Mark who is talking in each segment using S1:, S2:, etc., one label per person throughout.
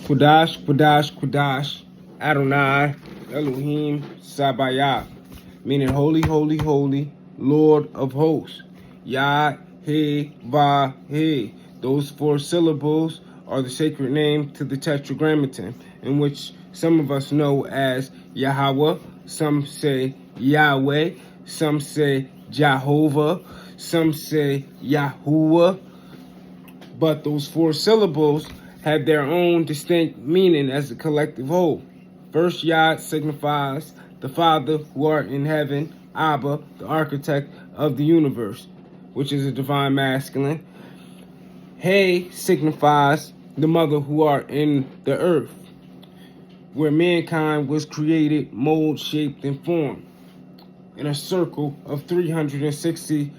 S1: Quadash, Quadash, Quadash, Adonai, Elohim, Sabaoth, meaning holy, holy, holy, Lord of hosts. Yah, He, Va, He. Those four syllables are the sacred name to the Tetragrammaton, in which some of us know as Yahweh, some say Yahweh, some say Jehovah, some say Yahuwah. But those four syllables have their own distinct meaning as a collective whole. First, Yah signifies the Father who art in heaven, Abba, the architect of the universe, which is a divine masculine. He signifies the Mother who art in the earth, where mankind was created, mold, shaped, and formed in a circle of 360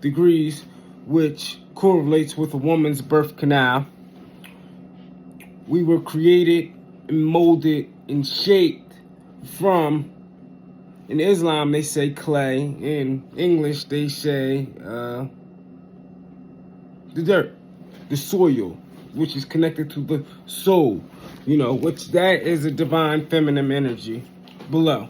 S1: degrees, which correlates with a woman's birth canal. We were created and molded and shaped from, in Islam they say clay, in English they say the dirt, the soil, which is connected to the soul, which that is a divine feminine energy below,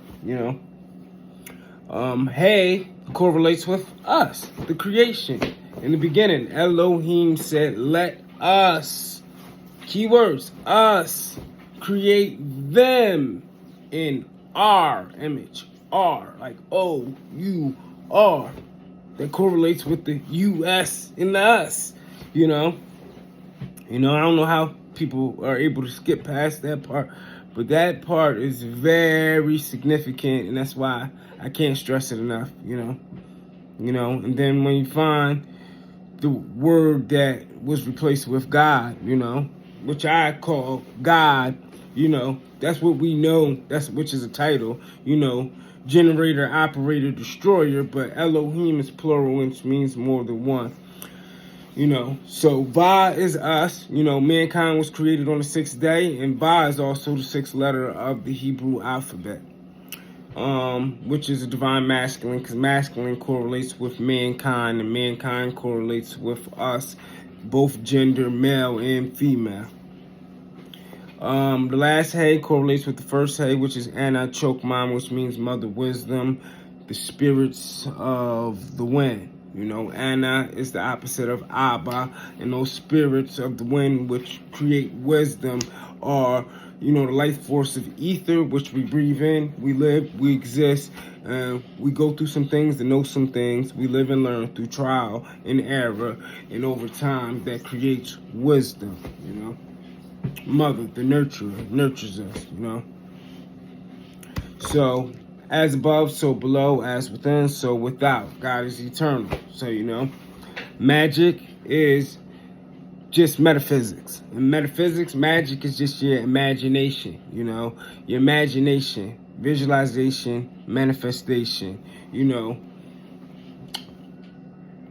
S1: Hey correlates with us, the creation. In the beginning, Elohim said, let us, keywords, us, create them in our image. R, like O-U-R. That correlates with the U-S in the us, I don't know how people are able to skip past that part, but that part is very significant, and that's why I can't stress it enough, and then when you find the word that was replaced with God, which I call God, that's what we know, which is a title, generator, operator, destroyer, but Elohim is plural, which means more than one. So Va is us, mankind was created on the sixth day, and Va is also the sixth letter of the Hebrew alphabet, which is a divine masculine, because masculine correlates with mankind, and mankind correlates with us, both gender, male and female. The last Hey correlates with the first Hey, which is Anna Chokmah, which means mother wisdom, the spirits of the wind. Anna is the opposite of Abba, and those spirits of the wind which create wisdom are, the life force of ether, which we breathe in, we live, we exist, we go through some things and know some things, we live and learn through trial and error, and over time that creates wisdom, Mother, the nurturer, nurtures us, So, as above, so below, as within, so without. God is eternal. So, magic is just metaphysics. In metaphysics, magic is just your imagination, your imagination, visualization, manifestation,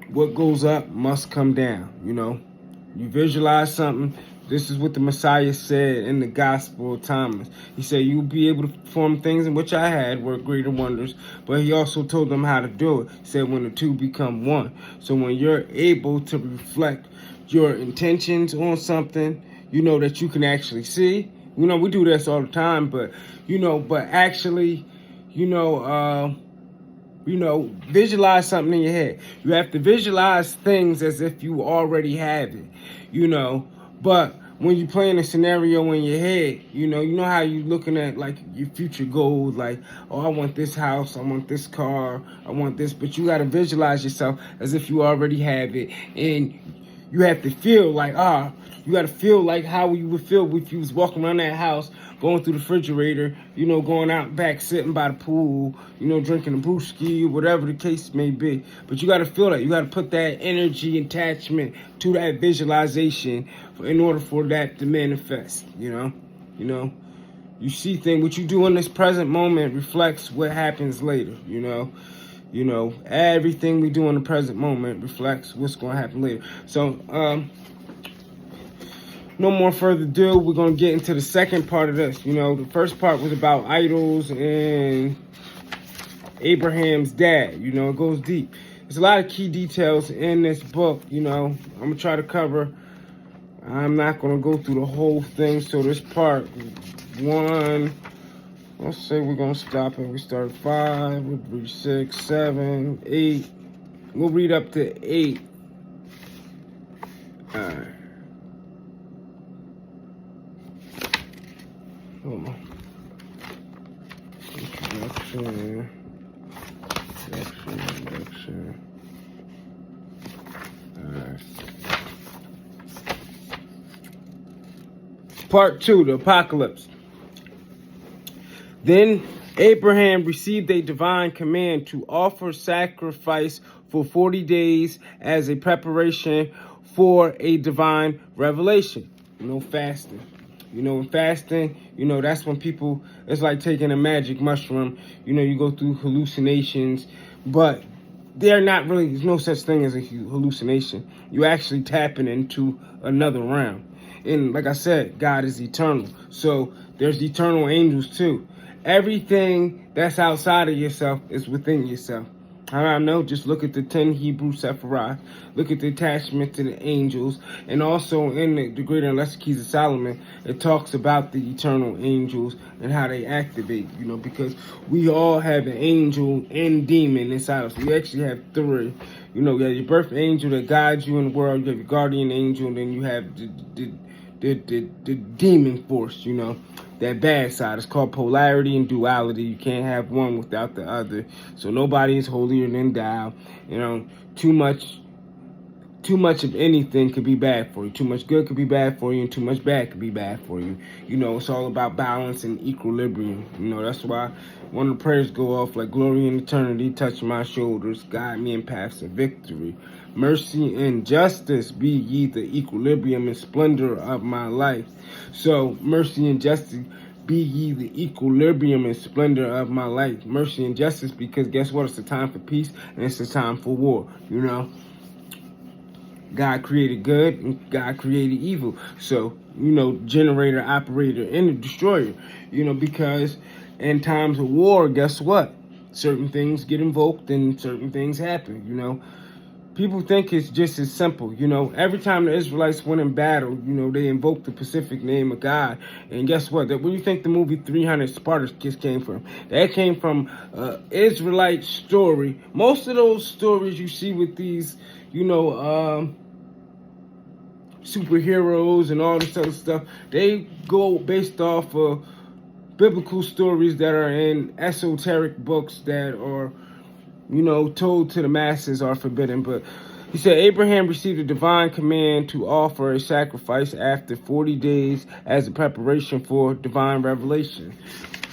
S1: What goes up must come down, You visualize something. This is what the Messiah said in the Gospel of Thomas. He said, you'll be able to perform things in which I had, were greater wonders. But he also told them how to do it. He said, when the two become one. So when you're able to reflect your intentions on something, that you can actually see. We do this all the time, but, actually, visualize something in your head. You have to visualize things as if you already have it, But when you play in a scenario in your head, you know how you're looking at like your future goals, like, oh, I want this house, I want this car, I want this, but you got to visualize yourself as if you already have it, and you have to feel like, you got to feel like how you would feel if you was walking around that house, going through the refrigerator, going out back, sitting by the pool, drinking a brewski, whatever the case may be. But you got to feel that. You got to put that energy attachment to that visualization in order for that to manifest, You see things, what you do in this present moment reflects what happens later, Everything we do in the present moment reflects what's going to happen later. So, no more further ado, we're going to get into the second part of this. The first part was about idols and Abraham's dad. It goes deep. There's a lot of key details in this book. I'm going to try to cover I'm not going to go through the whole thing. So this part 1, let's say we're going to stop and we start 5, we'll read 6, 7, 8. We'll read up to 8. All right. Hold on. Introduction. Alright. Part 2, the apocalypse. Then Abraham received a divine command to offer sacrifice for 40 days as a preparation for a divine revelation. Fasting. In fasting, that's when people, it's like taking a magic mushroom. You go through hallucinations, but they're not really, there's no such thing as a hallucination. You actually tapping into another realm. And like I said, God is eternal. So there's eternal angels too. Everything that's outside of yourself is within yourself. How do I know? Just look at the 10 Hebrew Sephirah. Look at the attachment to the angels. And also in the Greater and Lesser Keys of Solomon, it talks about the eternal angels and how they activate, because we all have an angel and demon inside us. We actually have 3. You have your birth angel that guides you in the world. You have your guardian angel, and then you have the demon force, that bad side. It's called polarity and duality. You can't have one without the other. So nobody is holier than thou. Too much of anything could be bad for you. Too much good could be bad for you, and too much bad could be bad for you. It's all about balance and equilibrium. That's why one of the prayers go off like, glory and eternity touch my shoulders, guide me in paths of victory. Mercy and justice be ye the equilibrium and splendor of my life. So mercy and justice be ye the equilibrium and splendor of my life. Mercy and justice, because guess what? It's a time for peace and it's a time for war. God created good and God created evil. So, generator, operator, and the destroyer. Because in times of war, guess what? Certain things get invoked and certain things happen, People think it's just as simple, Every time the Israelites went in battle, they invoked the specific name of God. And guess what? Where do you think the movie 300 Spartacus came from? That came from Israelite story. Most of those stories you see with these, superheroes and all this other stuff, they go based off of biblical stories that are in esoteric books that are told to the masses are forbidden. But he said Abraham received a divine command to offer a sacrifice after 40 days as a preparation for divine revelation.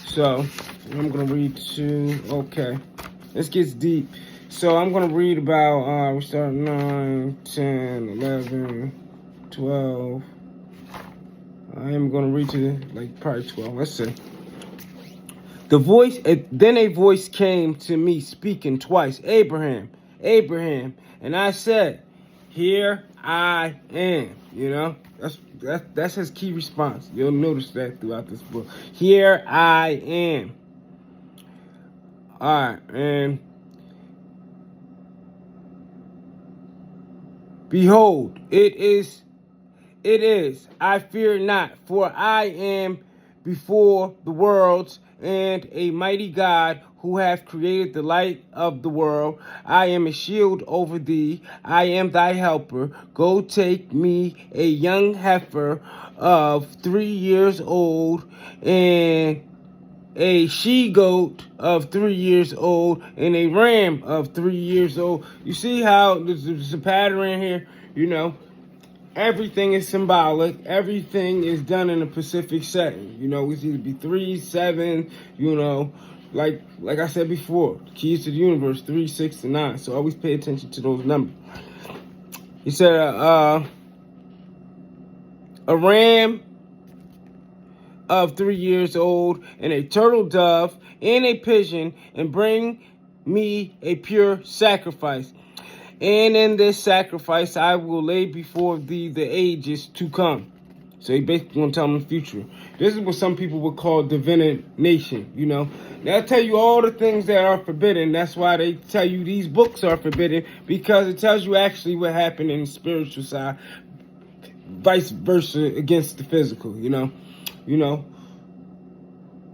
S1: So I'm going to read okay, this gets deep. So I'm going to read about, we start 9, 10, 11, 12. I am going to read to probably 12. Let's see. Then a voice came to me speaking twice, Abraham, Abraham. And I said, here I am. That's his key response. You'll notice that throughout this book. Here I am. All right. And behold, it is. I fear not, for I am before the worlds and a mighty God who hath created the light of the world. I am a shield over thee. I am thy helper. Go take me a young heifer of 3 years old, and a she-goat of 3 years old, and a ram of 3 years old. You see how there's a pattern here, Everything is symbolic. Everything is done in a specific setting. It's either be 3, 7, like I said before, keys to the universe, 3, 6, and 9. So always pay attention to those numbers. He said, a ram of 3 years old, and a turtle dove, and a pigeon, and bring me a pure sacrifice. And in this sacrifice I will lay before thee the ages to come. So he basically going to tell them the future. This is what some people would call divination, They'll tell you all the things that are forbidden. That's why they tell you these books are forbidden, because it tells you actually what happened in the spiritual side. vice versa against the physical, you know.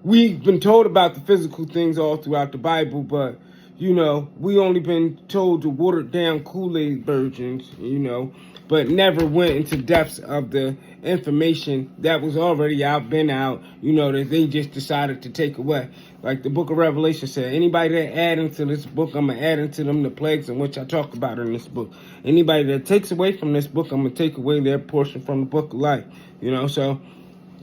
S1: We've been told about the physical things all throughout the Bible, but, we only been told the watered down Kool-Aid versions, but never went into depths of the information that was already been out, that they just decided to take away. Like the book of Revelation said, anybody that add into this book, I'm going to add into them the plagues in which I talk about in this book. Anybody that takes away from this book, I'm going to take away their portion from the book of life, so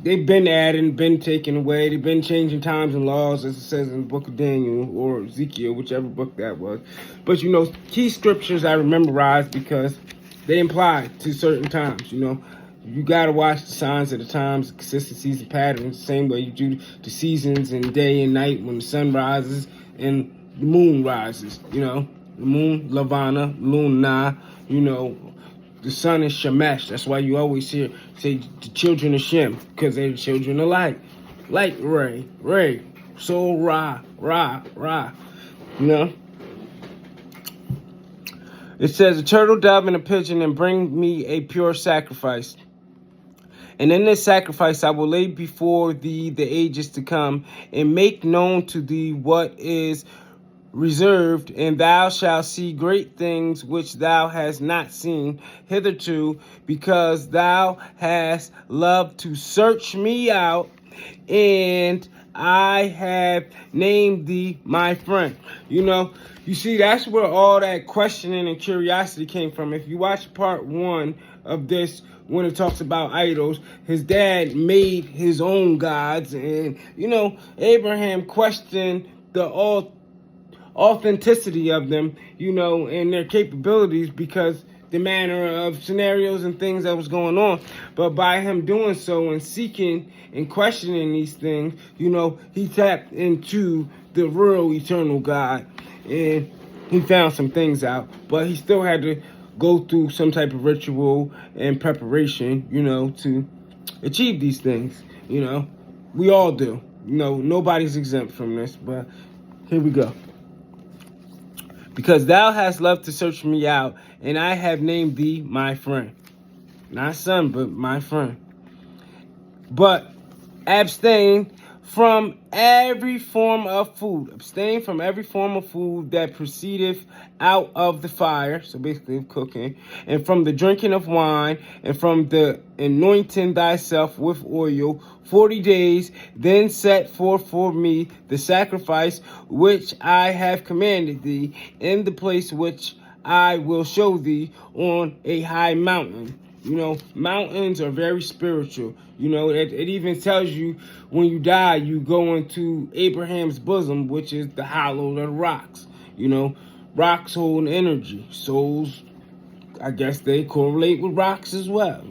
S1: they've been adding, been taken away. They've been changing times and laws, as it says in the book of Daniel or Ezekiel, whichever book that was. But, key scriptures I memorized because they apply to certain times, You got to watch the signs of the times, the consistencies and patterns, the same way you do the seasons and day and night when the sun rises and the moon rises, The moon, Lavana, Luna, the sun is Shemesh. That's why you always say the children of Shem, because they're the children of light. Light, Ray, soul, Ra. It says, a turtle, dove, and a pigeon, and bring me a pure sacrifice. And in this sacrifice I will lay before thee the ages to come, and make known to thee what is reserved, and thou shalt see great things which thou hast not seen hitherto, because thou hast loved to search me out, and I have named thee my friend. You see, that's where all that questioning and curiosity came from. If you watch part 1 of this, when it talks about idols, his dad made his own gods, and Abraham questioned the authenticity of them, and their capabilities because the manner of scenarios and things that was going on. But by him doing so and seeking and questioning these things, he tapped into the real eternal God, and he found some things out. But he still had to go through some type of ritual and preparation, to achieve these things. We all do. Nobody's exempt from this, but here we go. Because thou hast loved to search me out, and I have named thee my friend. Not son, but my friend. But abstain from every form of food. Abstain from every form of food that proceedeth out of the fire. So basically cooking. And from the drinking of wine. And from the anointing thyself with oil 40 days. Then set forth for me the sacrifice which I have commanded thee, in the place which I will show thee on a high mountain. Mountains are very spiritual. It even tells you when you die, you go into Abraham's bosom, which is the hollow of the rocks. Rocks hold energy. Souls, I guess they correlate with rocks as well.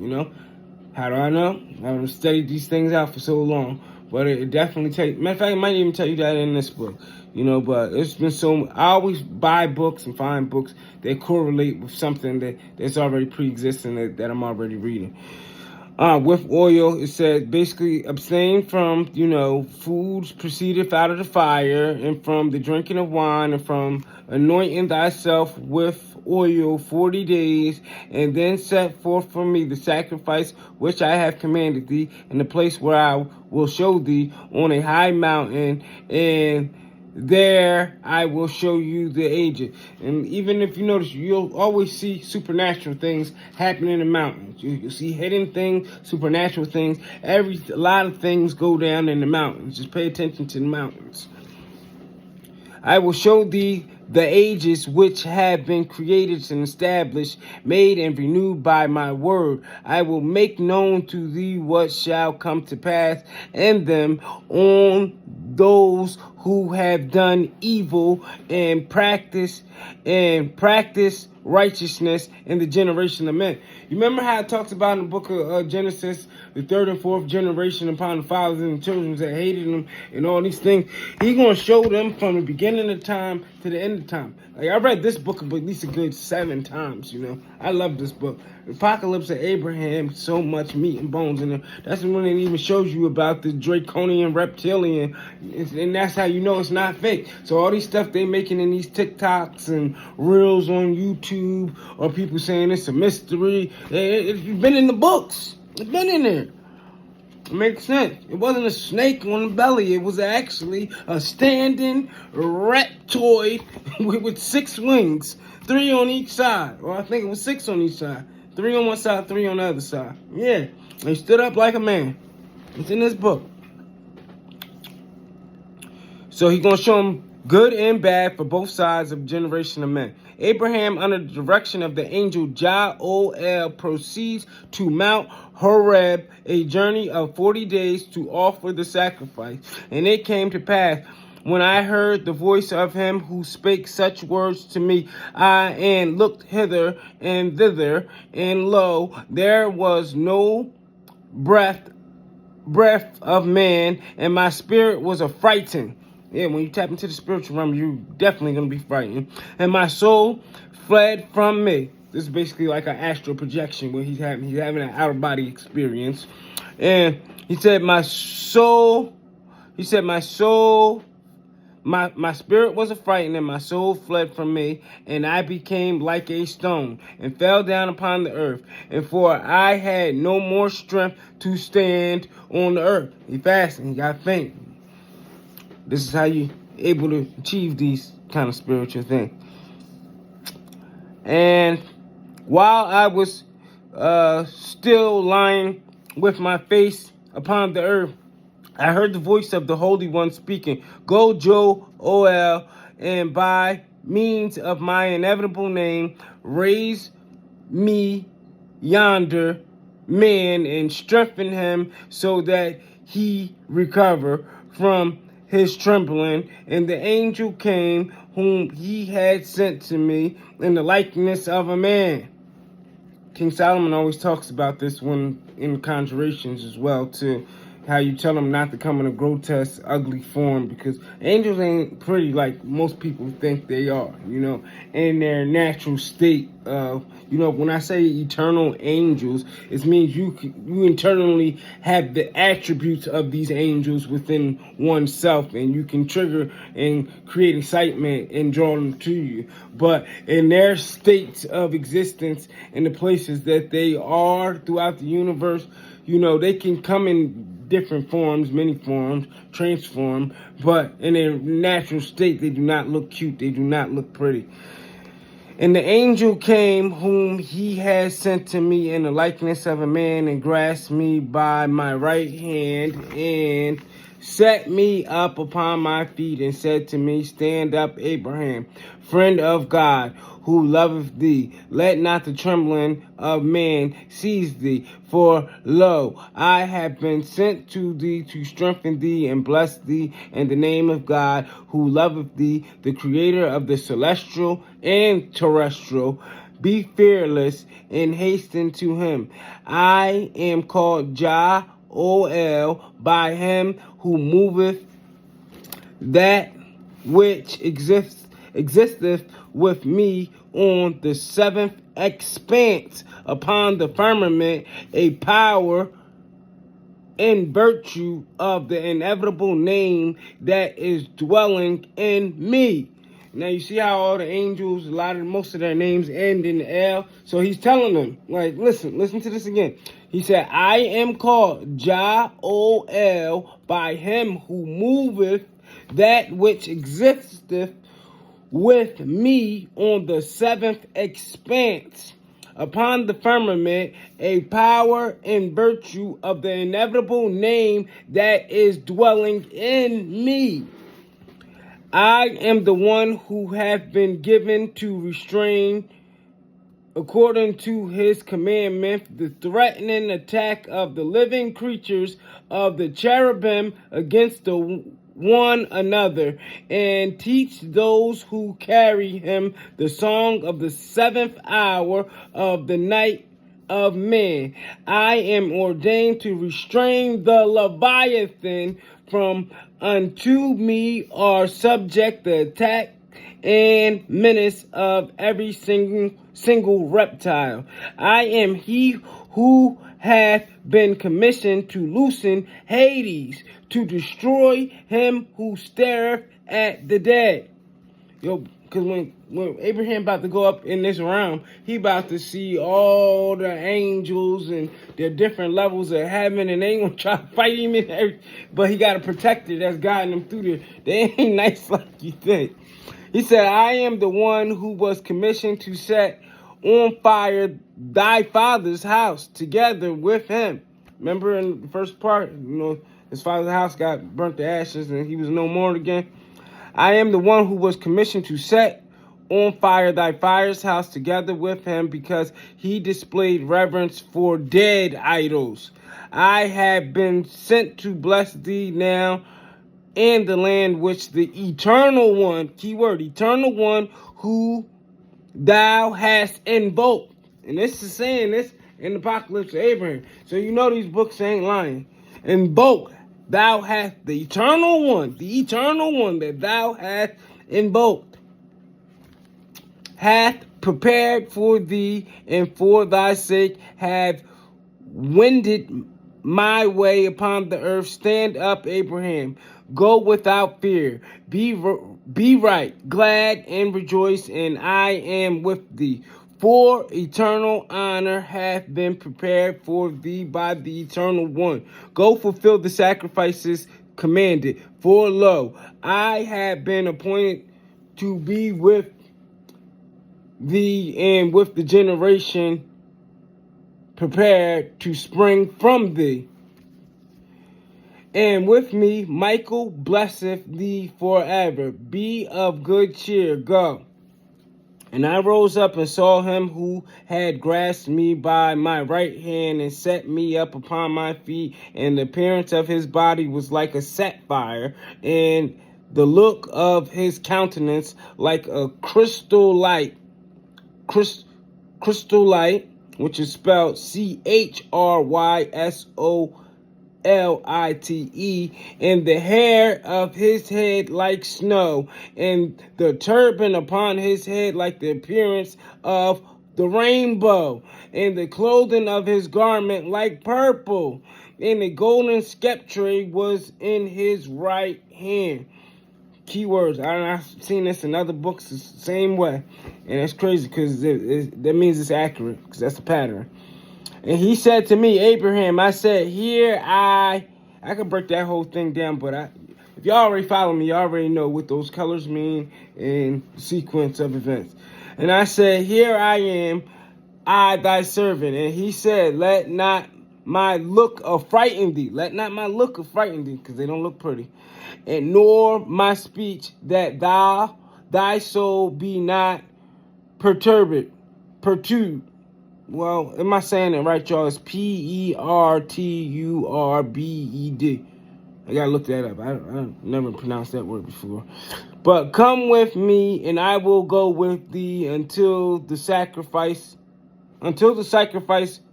S1: How do I know? I've studied these things out for so long. But it definitely matter of fact, it might even tell you that in this book. But it's been I always buy books and find books that correlate with something that's already pre-existing that I'm already reading. With oil, it says basically abstain from, foods proceedeth out of the fire, and from the drinking of wine, and from anointing thyself with oil 40 days, and then set forth for me the sacrifice which I have commanded thee, in the place where I will show thee on a high mountain, and there I will show you the ages. And even if you notice, you'll always see supernatural things happen in the mountains. You'll see hidden things, supernatural things. A lot of things go down in the mountains. Just pay attention to the mountains. I will show thee the ages which have been created and established, made and renewed by my word. I will make known to thee what shall come to pass in them on those who have done evil and practice righteousness in the generation of men. You remember how it talks about in the book of Genesis, the third and fourth generation upon the fathers and the children that hated them and all these things. He's going to show them from the beginning of time to the end of time. Like, I read this book at least a good 7 times, I love this book. Apocalypse of Abraham, so much meat and bones in there. That's when it even shows you about the draconian reptilian, and that's how you know it's not fake. So all these stuff they making in these TikToks and reels on YouTube, or people saying it's a mystery, it's been in the books. It's been in there. It makes sense. It wasn't a snake on the belly. It was actually a standing reptoid with 6 wings, 3 on each side. Or I think it was 6 on each side. 3 on one side, 3 on the other side. Yeah, they stood up like a man. It's in this book. So he's going to show them good and bad for both sides of generation of men. Abraham, under the direction of the angel Jah-O-El, proceeds to Mount Horeb, a journey of 40 days to offer the sacrifice. And it came to pass, when I heard the voice of him who spake such words to me, I looked hither and thither, and lo, there was no breath of man, and my spirit was affrighted. Yeah, when you tap into the spiritual realm, you're definitely going to be frightened. And my soul fled from me. This is basically like an astral projection where he's having an outer body experience. And he said, my spirit was affrighted, and my soul fled from me, and I became like a stone, and fell down upon the earth. And for I had no more strength to stand on the earth. He fasted, he got faint. This is how you able to achieve these kind of spiritual things. And while I was still lying with my face upon the earth, I heard the voice of the Holy One speaking, Go, Jah-O-El, and by means of my inevitable name, raise me yonder man and strengthen him so that he recover from his trembling. And the angel came, whom he had sent to me in the likeness of a man. King Solomon always talks about this when in conjurations as well, too. How you tell them not to come in a grotesque, ugly form, because angels ain't pretty like most people think they are, in their natural state of, when I say eternal angels, it means you internally have the attributes of these angels within oneself, and you can trigger and create excitement and draw them to you. But in their states of existence, in the places that they are throughout the universe, they can come in different forms, many forms, transform, but in their natural state, they do not look cute. They do not look pretty. And the angel came, whom he had sent to me in the likeness of a man, and grasped me by my right hand, and set me up upon my feet, and said to me, Stand up, Abraham, friend of God, who loveth thee. Let not the trembling of man seize thee. For, lo, I have been sent to thee to strengthen thee and bless thee in the name of God, who loveth thee, the creator of the celestial and terrestrial. Be fearless and hasten to him. I am called Jah-O-El, by him who moveth that which existeth with me on the 7th expanse upon the firmament, a power and virtue of the inevitable name that is dwelling in me. Now you see how all the angels, most of their names end in L. So he's telling them, listen to this again. He said, I am called Jah-O-El, by him who moveth that which existeth with me on the 7th expanse upon the firmament, a power and virtue of the inevitable name that is dwelling in me. I am the one who have been given to restrain, according to his commandment, the threatening attack of the living creatures of the cherubim against the one another, and teach those who carry him the song of the 7th hour of the night of men. I am ordained to restrain the Leviathan, from unto me are subject the attack and menace of every single reptile. I am he who hath been commissioned to loosen Hades, to destroy him who stareth at the dead. Yo, because when Abraham about to go up in this realm, he about to see all the angels and their different levels of heaven, and they ain't gonna try to fight him and everything, but he got a protector that's guiding him through there. They ain't nice like you think. He said, I am the one who was commissioned to set on fire thy father's house together with him. Remember in the first part, his father's house got burnt to ashes and he was no more again. I am the one who was commissioned to set on fire thy father's house together with him, because he displayed reverence for dead idols. I have been sent to bless thee now in the land which the eternal one, keyword, eternal one, who thou hast invoked. And this is saying this in the Apocalypse of Abraham. So you know these books ain't lying. Invoke. Thou hast the eternal one that thou hast invoked, hath prepared for thee, and for thy sake have wended my way upon the earth. Stand up, Abraham. Go without fear. Be right, glad, and rejoice, and I am with thee. For eternal honor hath been prepared for thee by the eternal one. Go fulfill the sacrifices commanded. For lo, I have been appointed to be with thee, and with the generation prepared to spring from thee. And with me, Michael blesseth thee forever. Be of good cheer. Go. And I rose up and saw him who had grasped me by my right hand and set me up upon my feet. And the appearance of his body was like a sapphire, and the look of his countenance like a crystal light. Crystal light, which is spelled CHRYSOLITE, and the hair of his head like snow, and the turban upon his head like the appearance of the rainbow, and the clothing of his garment like purple, and the golden scepter was in his right hand. Keywords. I've seen this in other books the same way, and it's crazy because that means it's accurate, because that's the pattern. And he said to me, Abraham, I said, here I could break that whole thing down, but if y'all already follow me, you already know what those colors mean and the sequence of events. And I said, here I am, I thy servant. And he said, let not my look affrighten thee. Let not my look affrighten thee, because they don't look pretty. And nor my speech, that thy soul be not perturbed. Well, am I saying it right, y'all? It's PERTURBED. I gotta look that up. I never pronounced that word before. But come with me, and I will go with thee until the sacrifice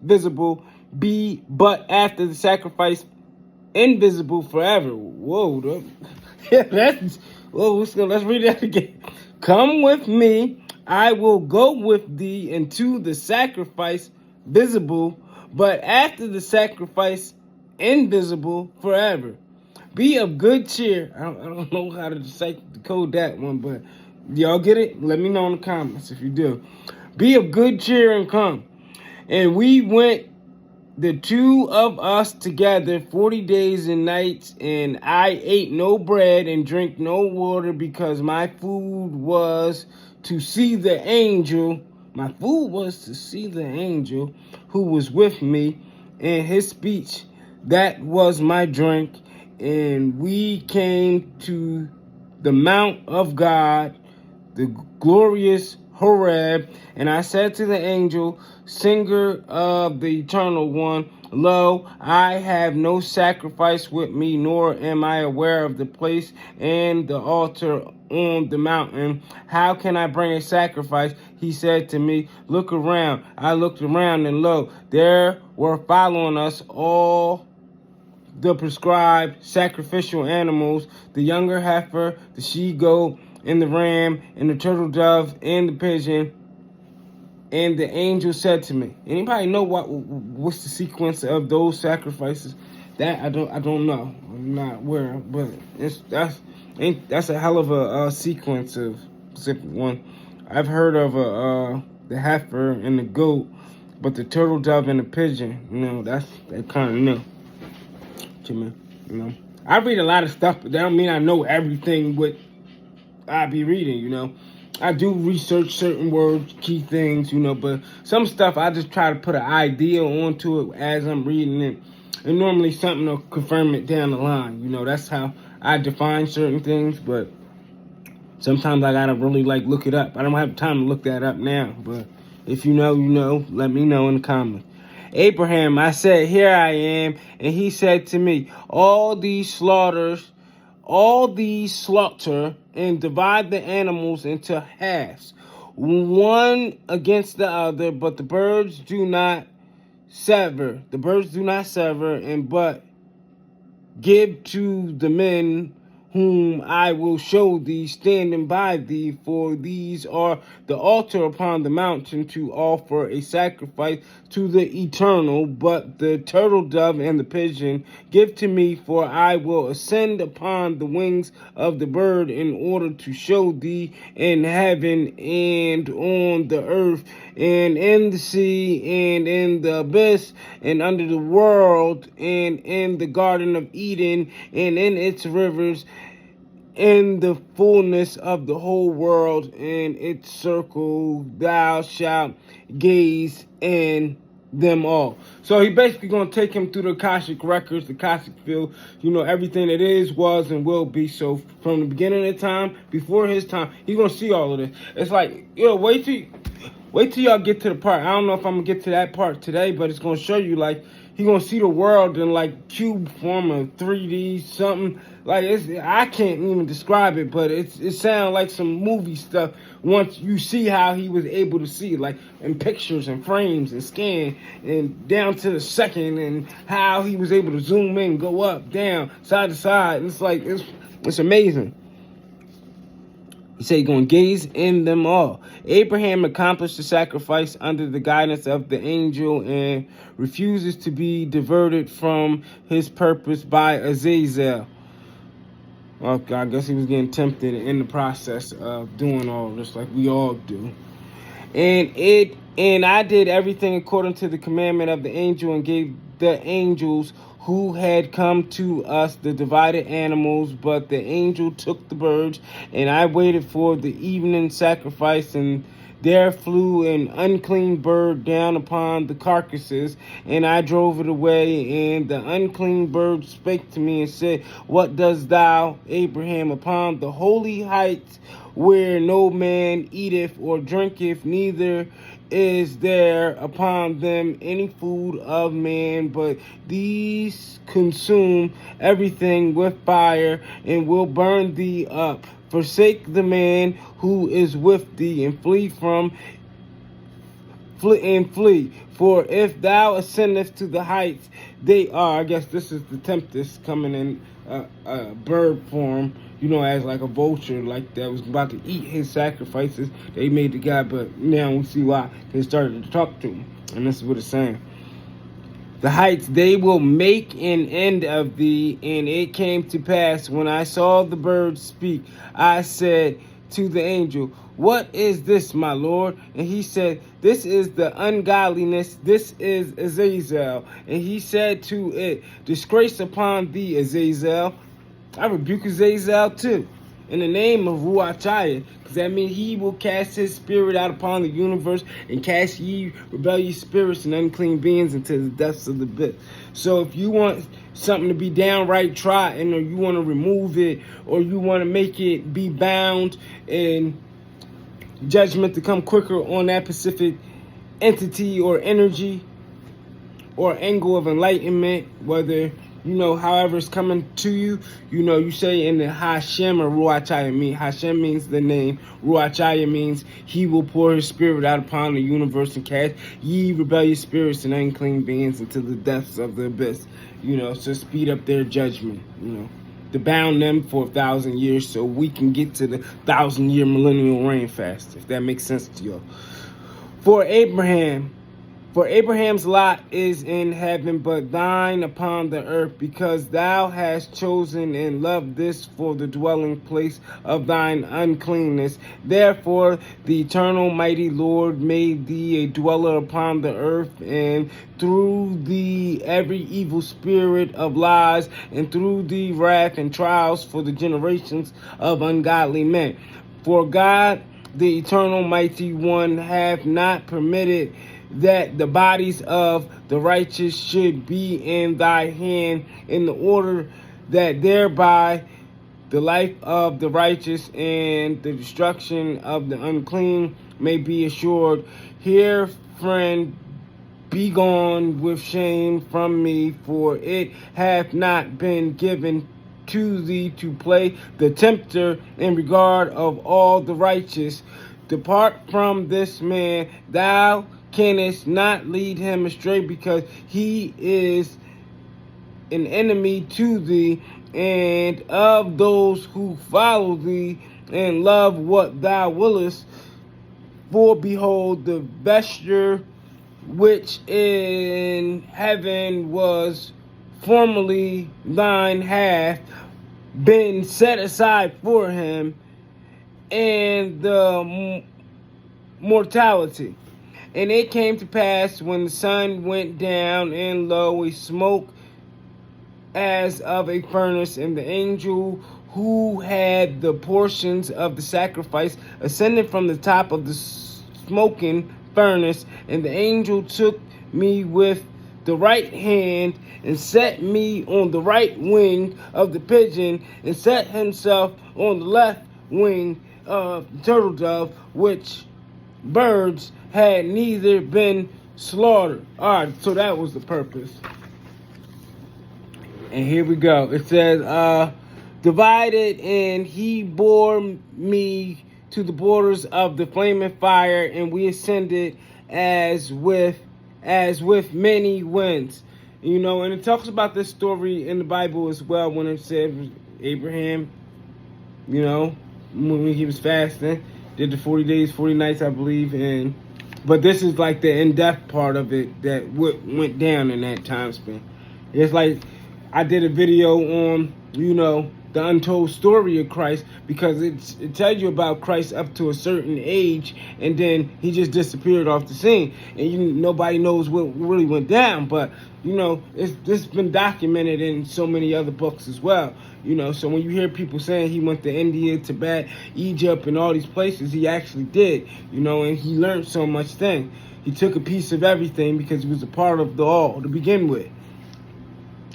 S1: visible be, but after the sacrifice invisible forever. Whoa, let's read that again. Come with me, I will go with thee into the sacrifice visible, but after the sacrifice invisible forever. Be of good cheer. I don't know how to decode that one, but y'all get it? Let me know in the comments if you do. Be of good cheer and come. And we went, the two of us together, 40 days and nights, and I ate no bread and drank no water, because my food was to see the angel. My food was to see the angel who was with me, and his speech, that was my drink. And we came to the Mount of God, the glorious Horeb, and I said to the angel, singer of the eternal one, lo, I have no sacrifice with me, nor am I aware of the place and the altar on the mountain. How can I bring a sacrifice? He said to me, look around. I looked around, and lo, there were following us all the prescribed sacrificial animals, the younger heifer, the she-goat, and the ram, and the turtle dove, and the pigeon. And the angel said to me, anybody know what's the sequence of those sacrifices? That I don't know. I'm not aware, but that's a hell of a sequence of specific one. I've heard of the heifer and the goat, but the turtle dove and the pigeon, that kind of new to me. I read a lot of stuff, but that don't mean I know everything what I be reading. I do research certain words, key things, but some stuff I just try to put an idea onto it as I'm reading it. And normally something will confirm it down the line. That's how I define certain things, but sometimes I gotta really look it up. I don't have time to look that up now, but if you know, let me know in the comments. Abraham, I said, here I am, and he said to me, all these slaughter and divide the animals into halves, one against the other, but the birds do not sever. And but give to the men whom I will show thee standing by thee, for these are the altar upon the mountain to offer a sacrifice to the Eternal. But the turtle dove and the pigeon give to me, for I will ascend upon the wings of the bird in order to show thee in heaven and on the earth and in the sea and in the abyss and under the world and in the Garden of Eden and in its rivers, in the fullness of the whole world and its circle, thou shalt gaze in them all. So he basically going to take him through the Akashic records, the Akashic field, everything that is, was, and will be. So from the beginning of time, before his time, he's going to see all of this. It's like, wait till y'all get to the part. I don't know if I'm going to get to that part today, but it's going to show you, he's going to see the world in, cube form of 3D, something. I can't even describe it, but it sounds like some movie stuff once you see how he was able to see, in pictures and frames and scan and down to the second, and how he was able to zoom in, go up, down, side to side. And it's amazing. He said he's going to gaze in them all. Abraham accomplished the sacrifice under the guidance of the angel and refuses to be diverted from his purpose by Azazel. Well, I guess he was getting tempted in the process of doing all this like we all do. And I did everything according to the commandment of the angel and gave the angels who had come to us the divided animals, but the angel took the birds, and I waited for the evening sacrifice, and there flew an unclean bird down upon the carcasses, and I drove it away, and the unclean bird spake to me and said, what dost thou, Abraham, upon the holy heights, where no man eateth or drinketh, neither is there upon them any food of man, but these consume everything with fire, and will burn thee up. Forsake the man who is with thee, and flee. For if thou ascendest to the heights, they are. I guess this is the tempest coming in bird form, as like a vulture, that was about to eat his sacrifices they made to God. But now we see why they started to talk to him, and this is what it's saying. The heights, they will make an end of thee. And it came to pass, when I saw the birds speak, I said to the angel, what is this, my Lord? And he said, this is the ungodliness, this is Azazel. And he said to it, disgrace upon thee, Azazel. I rebuke Azazel too, in the name of Ruachaya, because that means he will cast his spirit out upon the universe and cast ye rebellious spirits and unclean beings into the depths of the pit. So if you want something to be downright trodden, or you want to remove it, or you want to make it be bound and judgment to come quicker on that specific entity or energy or angle of enlightenment, whether however it's coming to you, you say in the Hashem or Ruachaya. Hashem means the name. Ruachaya means he will pour his spirit out upon the universe and cast ye rebellious spirits and unclean beings into the depths of the abyss. So speed up their judgment, to bound them for 1,000 years so we can get to the 1,000-year millennial reign fast, if that makes sense to you. For Abraham's lot is in heaven, but thine upon the earth, because thou hast chosen and loved this for the dwelling place of thine uncleanness. Therefore the eternal mighty Lord made thee a dweller upon the earth, and through thee every evil spirit of lies, and through thee wrath and trials for the generations of ungodly men. For God, the eternal mighty one, hath not permitted that the bodies of the righteous should be in thy hand, in the order that thereby the life of the righteous and the destruction of the unclean may be assured. Here, friend, be gone with shame from me, for it hath not been given to thee to play the tempter in regard of all the righteous. Depart from this man, thou canst not lead him astray, because he is an enemy to thee, and of those who follow thee and love what thou willest. For behold, the vesture which in heaven was formerly thine hath been set aside for him, and the mortality. And it came to pass, when the sun went down, and lo, a smoke as of a furnace, and the angel who had the portions of the sacrifice ascended from the top of the smoking furnace. And the angel took me with the right hand, and set me on the right wing of the pigeon, and set himself on the left wing of the turtle dove, which birds had neither been slaughtered. All right, so that was the purpose. And here we go. It says, divided, and he bore me to the borders of the flaming fire, and we ascended as with many winds. You know, and it talks about this story in the Bible as well, when it said Abraham, you know, when he was fasting, did the 40 days, 40 nights, I believe, and but this is like the in-depth part of it that went down in that time span. It's like I did a video on, you know, the untold story of Christ, because it tells you about Christ up to a certain age, and then he just disappeared off the scene, and nobody knows what really went down. But you know, it's been documented in so many other books as well. You know, so when you hear people saying he went to India, Tibet, Egypt, and all these places, he actually did. You know, and he learned so much things. He took a piece of everything because he was a part of the all to begin with.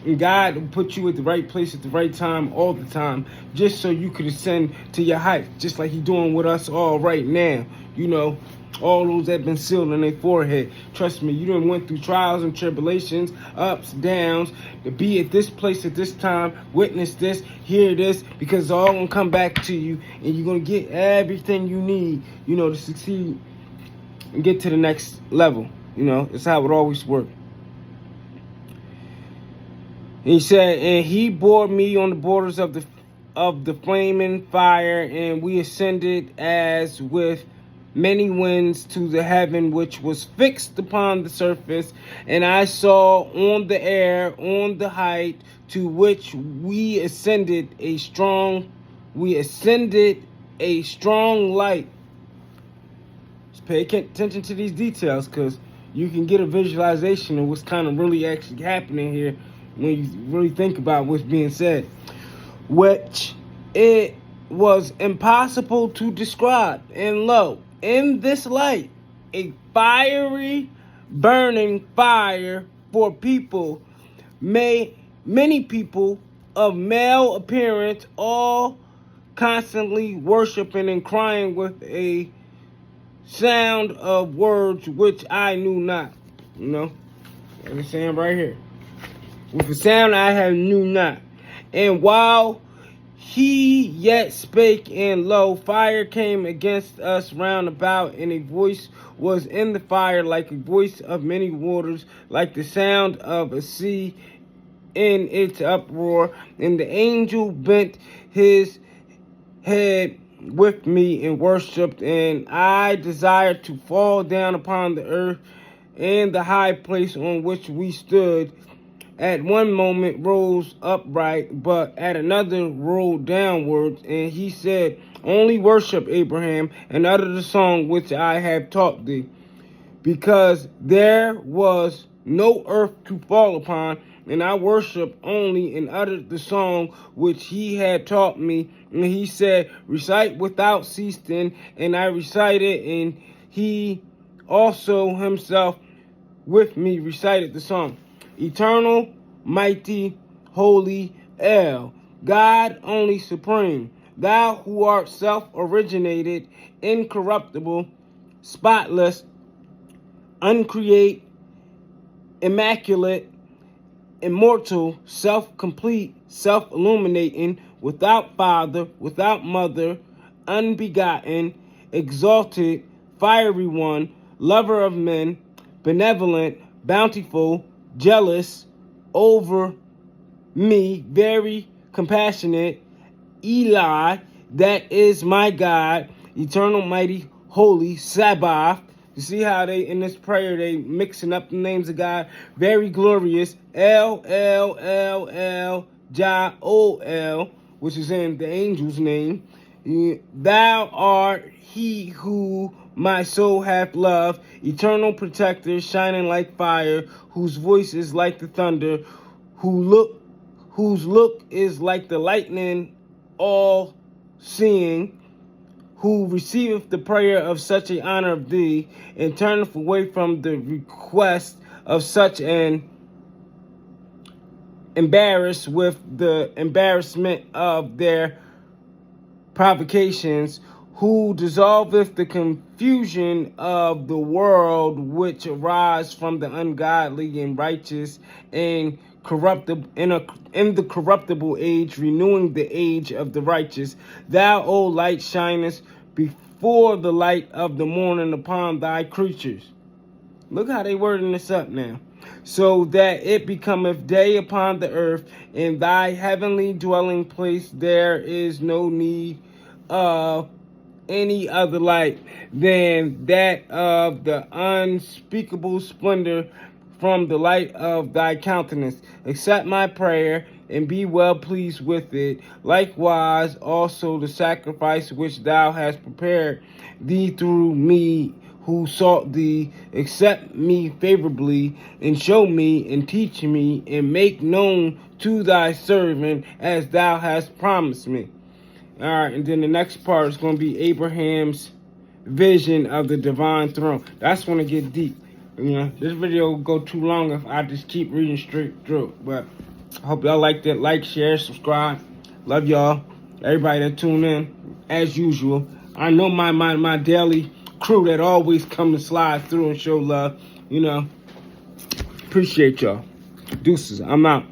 S1: And God will put you at the right place at the right time all the time, just so you could ascend to your height, just like He's doing with us all right now. You know, all those that have been sealed on their forehead. Trust me, you done went through trials and tribulations, ups, downs, to be at this place at this time, witness this, hear this, because it's all going to come back to you, and you're going to get everything you need, you know, to succeed and get to the next level. You know, it's how it always works. He said, and he bore me on the borders of the flaming fire, and we ascended as with many winds to the heaven which was fixed upon the surface. And I saw on the air, on the height to which we ascended a strong light. Just pay attention to these details, because you can get a visualization of what's kind of really actually happening here when you really think about what's being said, which it was impossible to describe. And lo, in this light, a fiery, burning fire for people, many people of male appearance, all constantly worshiping and crying with a sound of words which I knew not. You know, like it's saying right here. With a sound I knew not. And while he yet spake, and lo, fire came against us round about, and a voice was in the fire like a voice of many waters, like the sound of a sea, in its uproar, and the angel bent his head with me and worshipped, and I desired to fall down upon the earth and the high place on which we stood. At one moment rose upright, but at another rolled downwards. And he said, Only worship, Abraham, and utter the song which I have taught thee. Because there was no earth to fall upon, and I worshiped only and uttered the song which he had taught me. And he said, Recite without ceasing. And I recited, and he also himself with me recited the song. Eternal, mighty, holy El, God only supreme, thou who art self-originated, incorruptible, spotless, uncreate, immaculate, immortal, self-complete, self-illuminating, without father, without mother, unbegotten, exalted, fiery one, lover of men, benevolent, bountiful, jealous over me, very compassionate, Eli, that is my God, eternal, mighty, holy, Sabbath. You see how they, in this prayer, they mixing up the names of God. Very glorious, El, Jah, O-El, which is in the angel's name. Thou art he who my soul hath loved, eternal protector, shining like fire, whose voice is like the thunder, whose look is like the lightning, all seeing, who receiveth the prayer of such an honor of thee, and turneth away from the request of such an embarrassed with the embarrassment of their provocations, who dissolveth the confusion of the world which arise from the ungodly and righteous and corruptible in the corruptible age, renewing the age of the righteous. Thou, O light, shinest before the light of the morning upon thy creatures. Look how they wording this up now. So that it becometh day upon the earth, in thy heavenly dwelling place there is no need of any other light than that of the unspeakable splendor from the light of thy countenance. Accept my prayer and be well pleased with it. Likewise also the sacrifice which thou hast prepared thee through me who sought thee. Accept me favorably, and show me and teach me, and make known to thy servant as thou hast promised me. All right, and then the next part is going to be Abraham's vision of the divine throne. That's when it gets deep. You know, this video will go too long if I just keep reading straight through. But I hope y'all liked it. Like, share, subscribe. Love y'all. Everybody that tune in, as usual. I know my daily crew that always come to slide through and show love. You know, appreciate y'all. Deuces, I'm out.